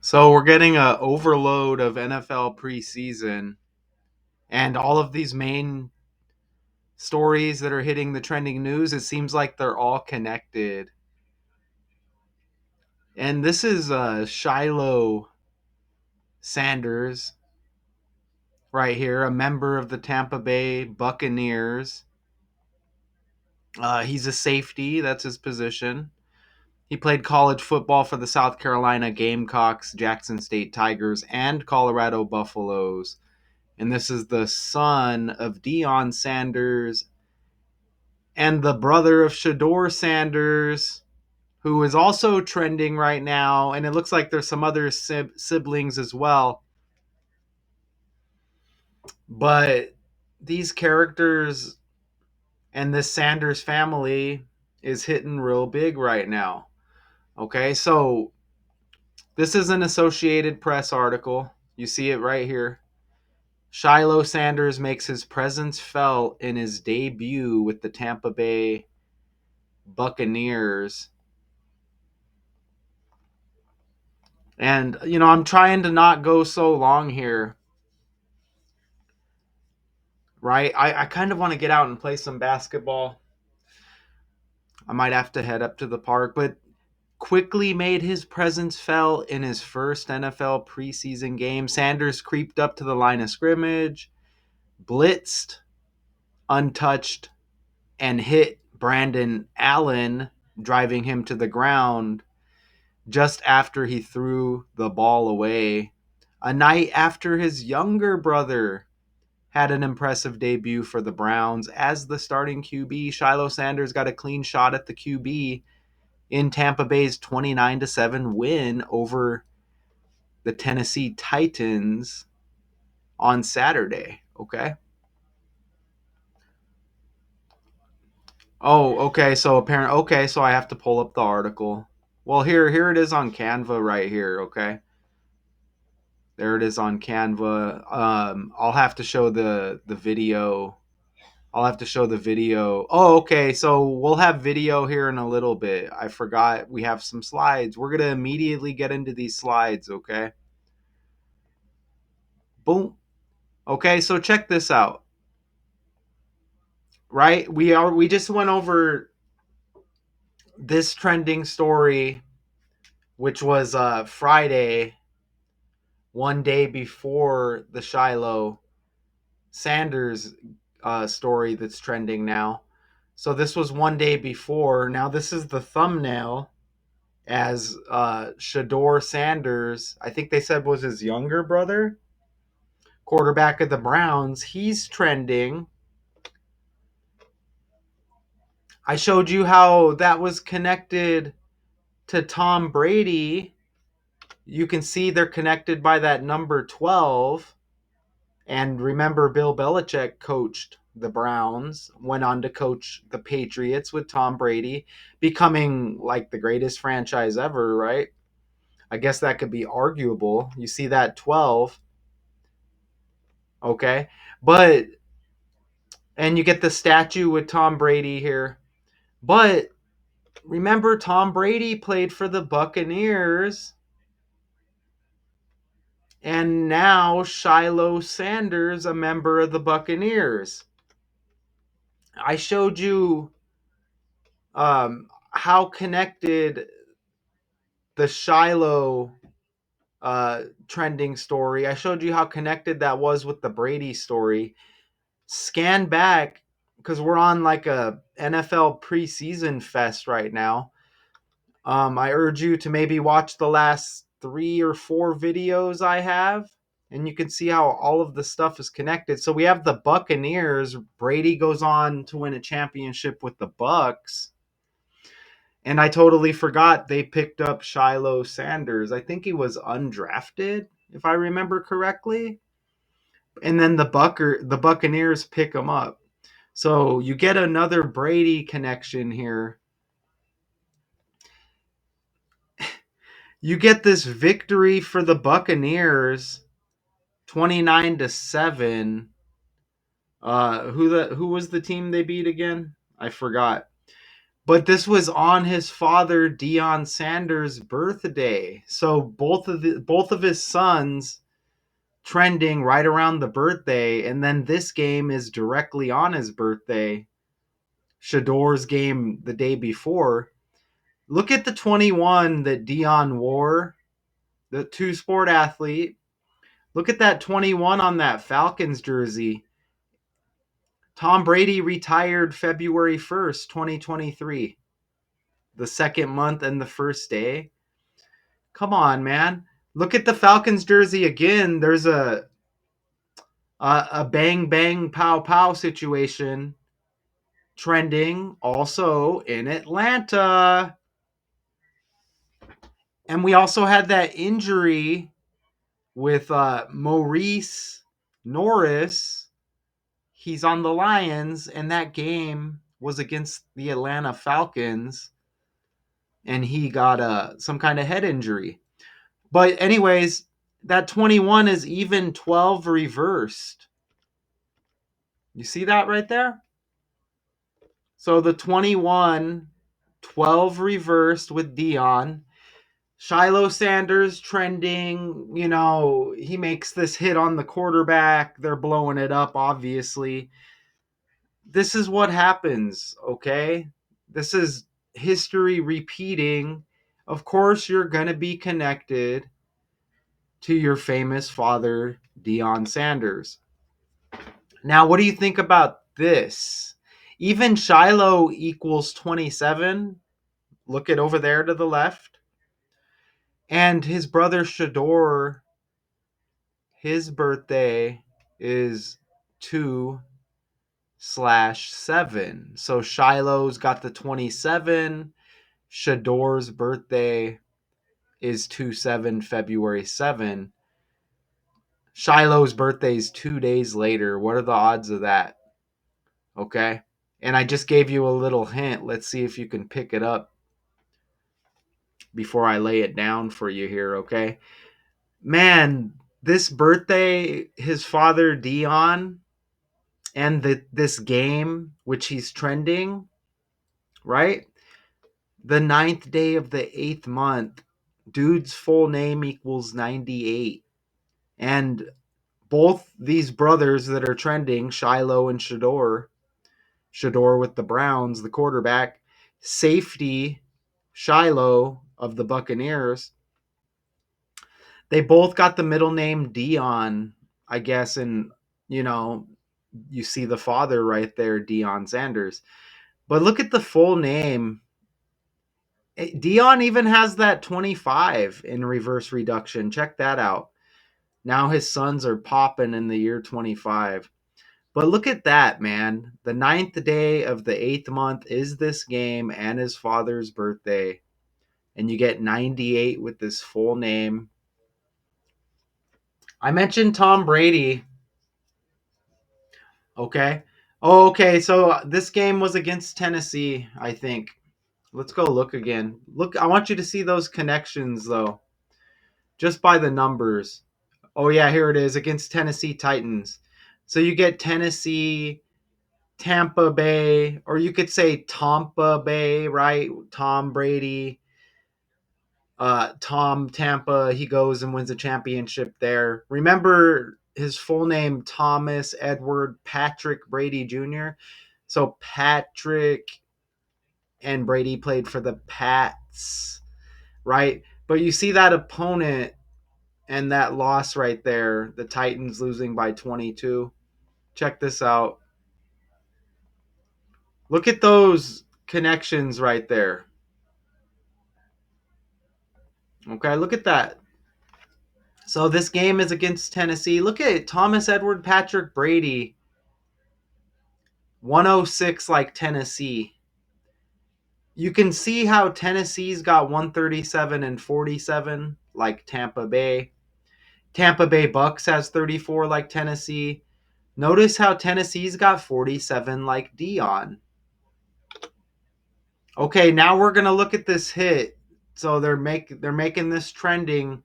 So we're getting a overload of NFL preseason and all of these main stories that are hitting the trending news. It seems like they're all connected. And this is Shilo Sanders right here, a member of the Tampa Bay Buccaneers. He's a safety, that's his position. He played college football for the South Carolina Gamecocks, Jackson State Tigers, and Colorado Buffaloes. And this is the son of Deion Sanders and the brother of Shedeur Sanders, who is also trending right now. And it looks like there's some other siblings as well. But these characters and this Sanders family is hitting real big right now. Okay, so this is an Associated Press article. You see it right here. Shilo Sanders makes his presence felt in his debut with the Tampa Bay Buccaneers. And, I'm trying to not go so long here, right? I kind of want to get out and play some basketball. I might have to head up to the park, but quickly made his presence felt in his first NFL preseason game. Sanders creeped up to the line of scrimmage, blitzed, untouched, and hit Brandon Allen, driving him to the ground just after he threw the ball away. A night after his younger brother had an impressive debut for the Browns as the starting QB. Shilo Sanders got a clean shot at the QB in Tampa Bay's 29-7 win over the Tennessee Titans on Saturday. Okay. Oh, okay. So apparently, okay. So I have to pull up the article. Well, here it is on Canva right here. Okay. There it is on Canva. I'll have to show the video. I'll have to show the video. Oh, okay. So we'll have video here in a little bit. I forgot we have some slides. We're gonna immediately get into these slides. Okay. Boom. Okay. So check this out. Right. We just went over this trending story, which was Friday, one day before the Shilo Sanders story that's trending now. So this was one day before. Now this is the thumbnail as Shedeur Sanders, I think they said was his younger brother, quarterback of the Browns. He's trending. I showed you how that was connected to Tom Brady. You can see they're connected by that number 12. And remember, Bill Belichick coached the Browns, went on to coach the Patriots with Tom Brady, becoming like the greatest franchise ever, right? I guess that could be arguable. You see that 12, okay? But, and you get the statue with Tom Brady here. But remember, Tom Brady played for the Buccaneers. And now Shilo Sanders, a member of the Buccaneers. I showed you how connected the Shilo trending story. I showed you how connected that was with the Brady story. Scan back because we're on like a NFL preseason fest right now. I urge you to maybe watch the last 3 or 4 videos I have, and you can see how all of the stuff is connected. So we have the Buccaneers. Brady goes on to win a championship with the Bucks. And I totally forgot they picked up Shilo Sanders. I think he was undrafted, if I remember correctly. And then the Buccaneers pick him up. So you get another Brady connection here. You get this victory for the Buccaneers, 29-7. Who was the team they beat again? I forgot. But this was on his father Deion Sanders' birthday. So both of his sons trending right around the birthday, and then this game is directly on his birthday. Shedeur's game the day before. Look at the 21 that Deion wore, the two sport athlete. Look at that 21 on that Falcons jersey. Tom Brady retired February 1st, 2023. The second month and the first day. Come on, man. Look at the Falcons jersey again. There's a bang bang pow pow situation trending also in Atlanta. And we also had that injury with Maurice Norris. He's on the Lions, and that game was against the Atlanta Falcons, and he got some kind of head injury. But anyways, that 21 is even 12 reversed. You see that right there? So the 21, 12 reversed with Deion. Shilo Sanders trending, he makes this hit on the quarterback. They're blowing it up, obviously. This is what happens, okay? This is history repeating. Of course, you're going to be connected to your famous father, Deion Sanders. Now, what do you think about this? Even Shilo equals 27. Look at over there to the left. And his brother Shedeur, his birthday is 2/7. So Shiloh's got the 27. Shedeur's birthday is 2/7, February 7. Shiloh's birthday is 2 days later. What are the odds of that? Okay. And I just gave you a little hint. Let's see if you can pick it up before I lay it down for you here, okay? Man, this birthday, his father Deion, and this game, which he's trending, right? The 9th day of the 8th month, dude's full name equals 98. And both these brothers that are trending, Shilo and Shedeur with the Browns, the quarterback, safety, Shilo of the Buccaneers, they both got the middle name Deion, I guess, and you see the father right there, Deion Sanders. But look at the full name. Deion even has that 25 in reverse reduction. Check that out. Now his sons are popping in the year 25. But look at that, man. The 9th day of the 8th month is this game and his father's birthday. And you get 98 with this full name. I mentioned Tom Brady. Okay. Oh, okay. So this game was against Tennessee, I think. Let's go look again. Look, I want you to see those connections, though, just by the numbers. Oh, yeah, here it is against Tennessee Titans. So you get Tennessee, Tampa Bay, or you could say Tampa Bay, right? Tom Brady, Tom Tampa, he goes and wins a championship there. Remember his full name, Thomas Edward Patrick Brady Jr. So Patrick and Brady played for the Pats, right? But you see that opponent and that loss right there, the Titans losing by 22. Check this out. Look at those connections right there. Okay, look at that. So this game is against Tennessee. Look at it. Thomas Edward Patrick Brady, 106 like Tennessee. You can see how Tennessee's got 137 and 47 like Tampa Bay. Tampa Bay Bucks has 34 like Tennessee. Notice how Tennessee's got 47 like Deion. Okay, now we're gonna look at this hit. So they're making this trending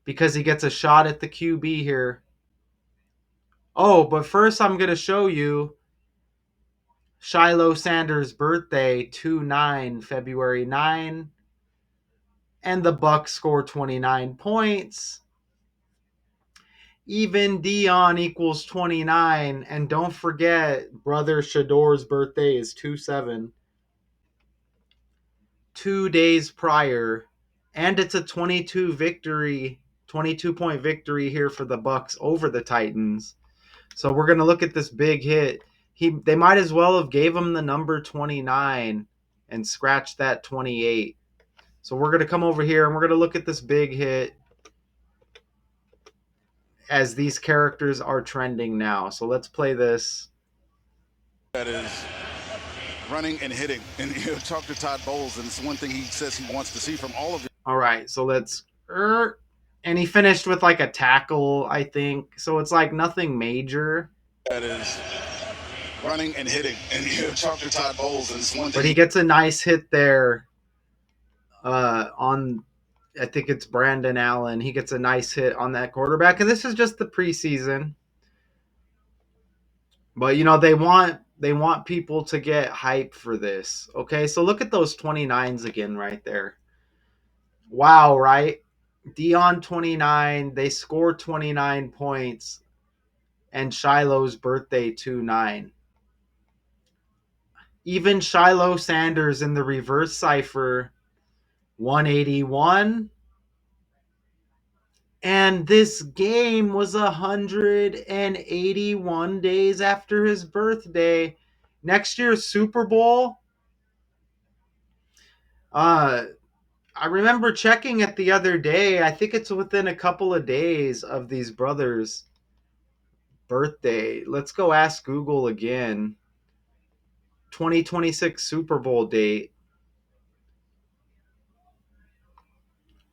because he gets a shot at the QB here. Oh, but first I'm gonna show you Shilo Sanders' birthday, 2-9, February 9. And the Bucks score 29 points. Even Dion equals 29. And don't forget, brother Shedeur's birthday is 2-7. 2 days prior. And it's a 22-point victory here for the Bucks over the Titans. So we're going to look at this big hit. They might as well have gave him the number 29 and scratched that 28. So we're going to come over here and we're going to look at this big hit as these characters are trending now. So let's play this. That is running and hitting. And you talk to Todd Bowles, and it's one thing he says he wants to see from all of it. All right, so let's... And he finished with like a tackle, I think. So it's like nothing major. That is running and hitting. And you talk to Todd Bowles, and it's one thing. But he gets a nice hit there on... I think it's Brandon Allen. He gets a nice hit on that quarterback. And this is just the preseason. But, they want people to get hype for this. Okay, so look at those 29s again right there. Wow, right? Dion 29. They score 29 points. And Shilo's birthday 2-9. Even Shilo Sanders in the reverse cipher 181. And this game was 181 days after his birthday. Next year's Super Bowl. I remember checking it the other day. I think it's within a couple of days of these brothers' birthday. Let's go ask Google again. 2026 Super Bowl date.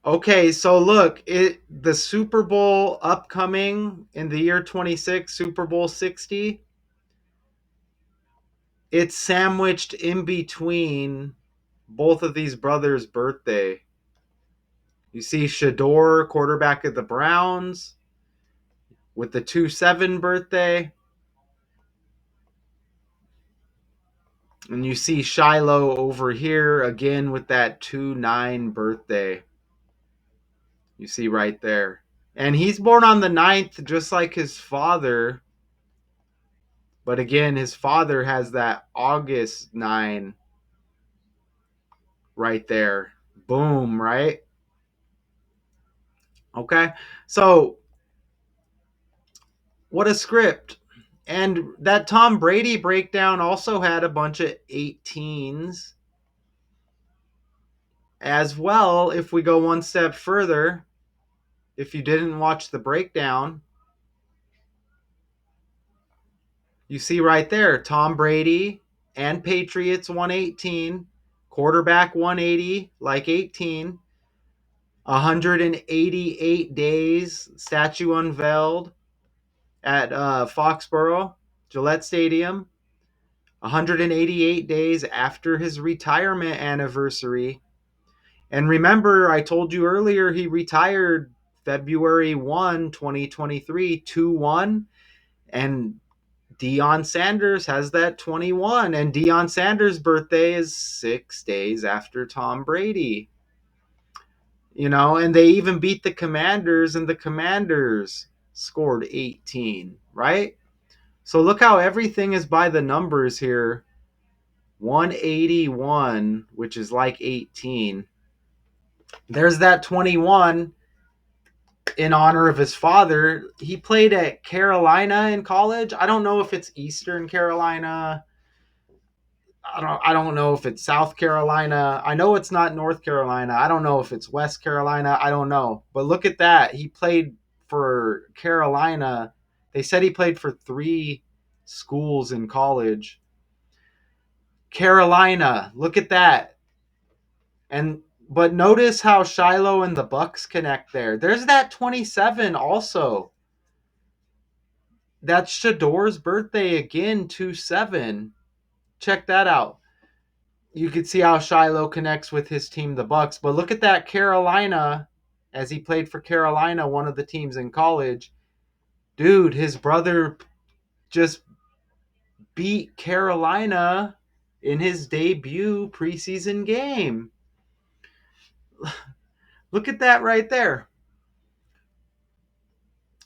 Okay, so look, the Super Bowl upcoming in the year 26, Super Bowl 60, it's sandwiched in between both of these brothers' birthday. You see Shedeur, quarterback of the Browns, with the 2-7 birthday. And you see Shilo over here again with that 2-9 birthday. You see right there. And he's born on the 9th, just like his father. But again, his father has that August 9 right there. Boom, right? Okay. So, what a script. And that Tom Brady breakdown also had a bunch of 18s as well. If we go one step further, if you didn't watch the breakdown, you see right there Tom Brady and Patriots 118, quarterback 180, like 18, 188 days, statue unveiled at Foxborough, Gillette Stadium, 188 days after his retirement anniversary. And remember, I told you earlier he retired February 1, 2023, 2-1. And Deion Sanders has that 21. And Deion Sanders' birthday is 6 days after Tom Brady. And they even beat the Commanders, and the Commanders scored 18, right? So look how everything is by the numbers here. 181, which is like 18. There's that 21 in honor of his father. He played at Carolina in college. I don't know if it's Eastern Carolina. I don't know if it's South Carolina. I know it's not North Carolina. I don't know if it's West Carolina. I don't know. But look at that. He played for Carolina. They said he played for 3 schools in college. Carolina. Look at that. But notice how Shilo and the Bucks connect there. There's that 27 also. That's Shedeur's birthday again, 2-7. Check that out. You can see how Shilo connects with his team, the Bucks. But look at that Carolina, as he played for Carolina, one of the teams in college. Dude, his brother just beat Carolina in his debut preseason game. Look at that right there.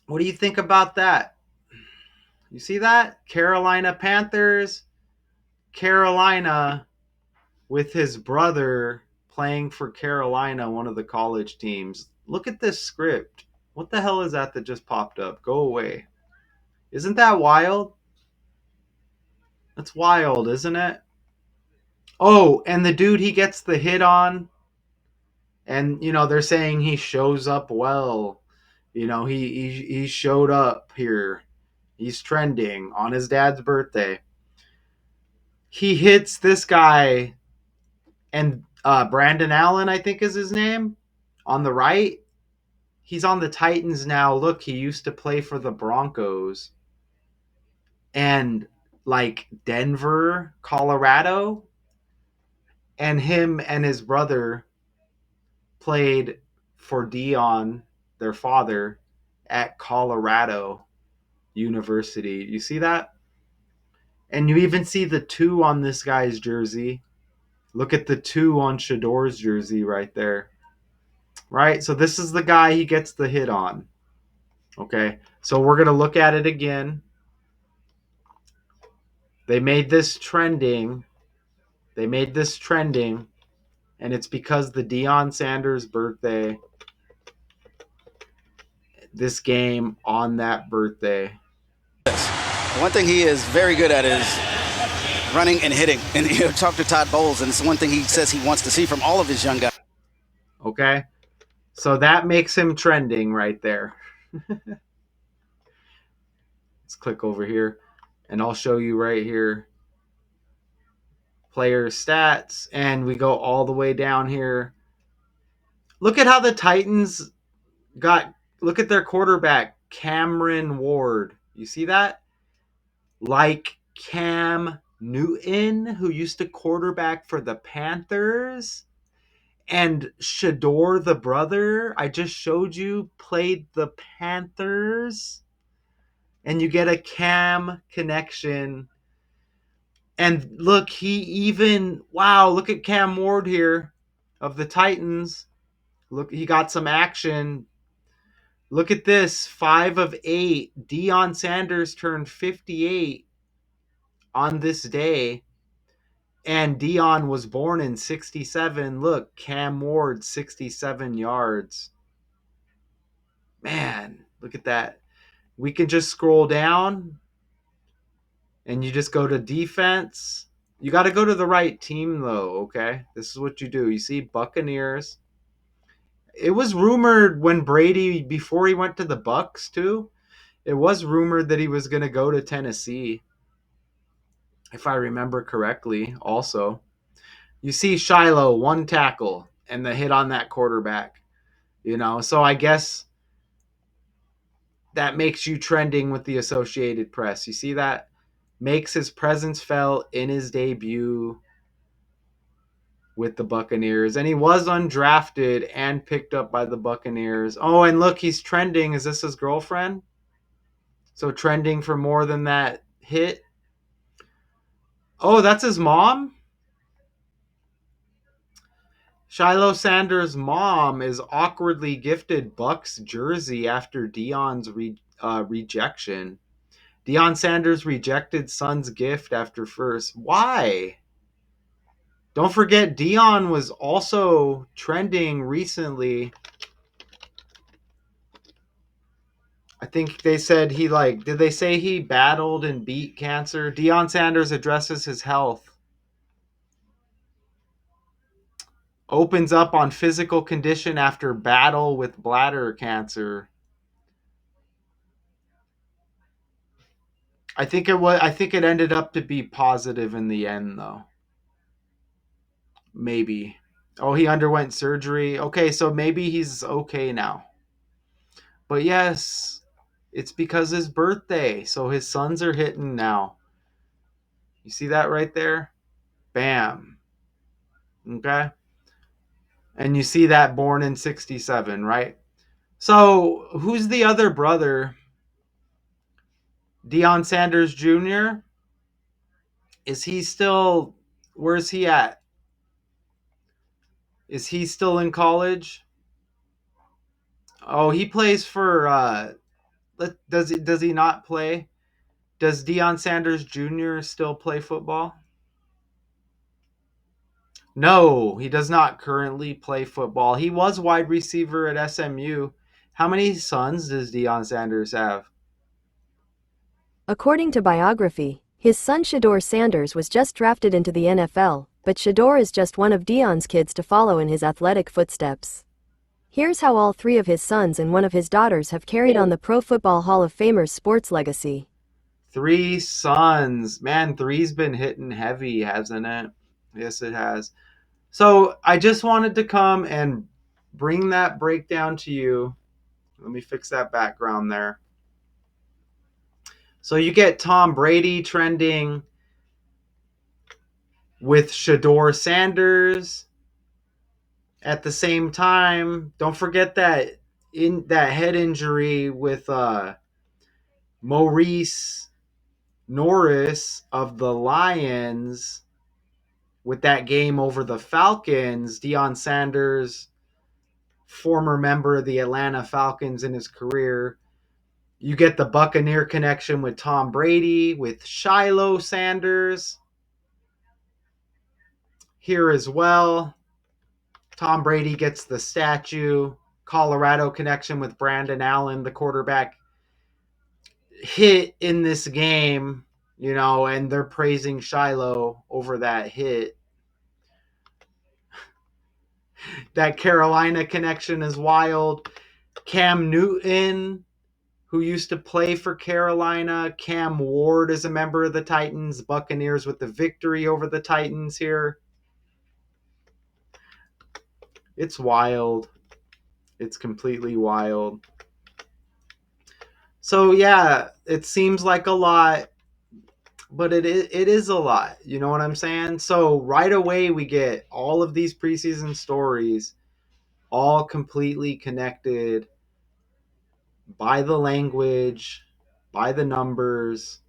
What do you think about that? You see that? Carolina Panthers, Carolina with his brother playing for Carolina, one of the college teams. Look at this script. What the hell is that just popped up? Go away. Isn't that wild? That's wild, isn't it? Oh, and the dude he gets the hit on, and they're saying he shows up well. He showed up here. He's trending on his dad's birthday. He hits this guy, and Brandon Allen, I think is his name, on the right. He's on the Titans now. Look, he used to play for the Broncos and like Denver, Colorado, and him and his brother played for Dion, their father, at Colorado University. You see that? And you even see the 2 on this guy's jersey. Look at the 2 on Shedeur's jersey right there. Right? So this is the guy he gets the hit on. Okay? So we're going to look at it again. They made this trending. And it's because the Deion Sanders birthday, this game on that birthday. One thing he is very good at is running and hitting. And talk to Todd Bowles, and it's one thing he says he wants to see from all of his young guys. Okay? So that makes him trending right there. Let's click over here, and I'll show you right here player stats, and we go all the way down here. Look at how the Titans look at their quarterback, Cameron Ward. You see that? Like Cam Newton, who used to quarterback for the Panthers, and Shedeur, the brother I just showed you, played the Panthers. And you get a Cam connection. And look, look at Cam Ward here of the Titans. Look, he got some action. Look at this, 5 of 8. Deion Sanders turned 58 on this day. And Deion was born in 67. Look, Cam Ward, 67 yards. Man, look at that. We can just scroll down, and you just go to defense. You got to go to the right team, though, okay? This is what you do. You see Buccaneers. It was rumored when Brady, before he went to the Bucks, too, it was rumored that he was going to go to Tennessee, if I remember correctly, also. You see Shilo, 1 tackle, and the hit on that quarterback. So I guess that makes you trending with the Associated Press. You see that? Makes his presence felt in his debut with the Buccaneers. And he was undrafted and picked up by the Buccaneers. Oh, and look, he's trending. Is this his girlfriend? So trending for more than that hit. Oh, that's his mom? Shilo Sanders' mom is awkwardly gifted Bucks jersey after Deion's rejection. Deion Sanders rejected son's gift after first. Why? Don't forget, Deion was also trending recently. I think they said did they say he battled and beat cancer? Deion Sanders addresses his health. Opens up on physical condition after battle with bladder cancer. I think it ended up to be positive in the end, though. Maybe. Oh, he underwent surgery. Okay, so maybe he's okay now. But yes, it's because his birthday. So his sons are hitting now. You see that right there? Bam. Okay. And you see that born in 67, right? So who's the other brother? Deion Sanders Jr.? Is he still? Where's he at? Is he still in college? Oh, he plays for. Does he not play? Does Deion Sanders Jr. still play football? No, he does not currently play football. He was wide receiver at SMU. How many sons does Deion Sanders have? According to biography, his son Shedeur Sanders was just drafted into the NFL, but Shedeur is just one of Deion's kids to follow in his athletic footsteps. Here's how all three of his sons and one of his daughters have carried on the Pro Football Hall of Famer's sports legacy. Three sons. Man, three's been hitting heavy, hasn't it? Yes, it has. So I just wanted to come and bring that breakdown to you. Let me fix that background there. So you get Tom Brady trending with Shedeur Sanders. At the same time, don't forget that in that head injury with Maurice Norris of the Lions with that game over the Falcons. Deion Sanders, former member of the Atlanta Falcons in his career. You get the Buccaneer connection with Tom Brady, with Shilo Sanders here as well. Tom Brady gets the statue. Colorado connection with Brandon Allen, the quarterback, hit in this game, and they're praising Shiloh over that hit. That Carolina connection is wild. Cam Newton, who used to play for Carolina. Cam Ward is a member of the Titans. Buccaneers with the victory over the Titans here. It's wild. It's completely wild. So, yeah, it seems like a lot, but it is a lot. You know what I'm saying? So, right away, we get all of these preseason stories, all completely connected by the language, by the numbers,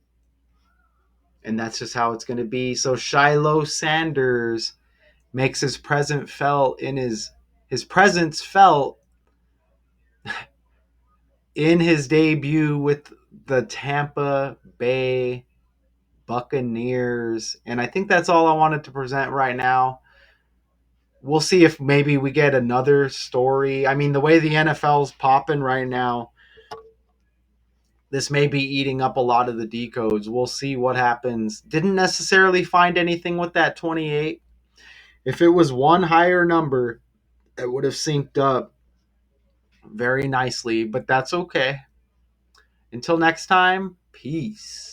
and that's just how it's going to be. So Shilo Sanders makes his presence felt in his debut with the Tampa Bay Buccaneers, and I think that's all I wanted to present right now. We'll see if maybe we get another story. I mean, the way the NFL's popping right now, this may be eating up a lot of the decodes. We'll see what happens. Didn't necessarily find anything with that 28. If it was one higher number, it would have synced up very nicely, but that's okay. Until next time, peace.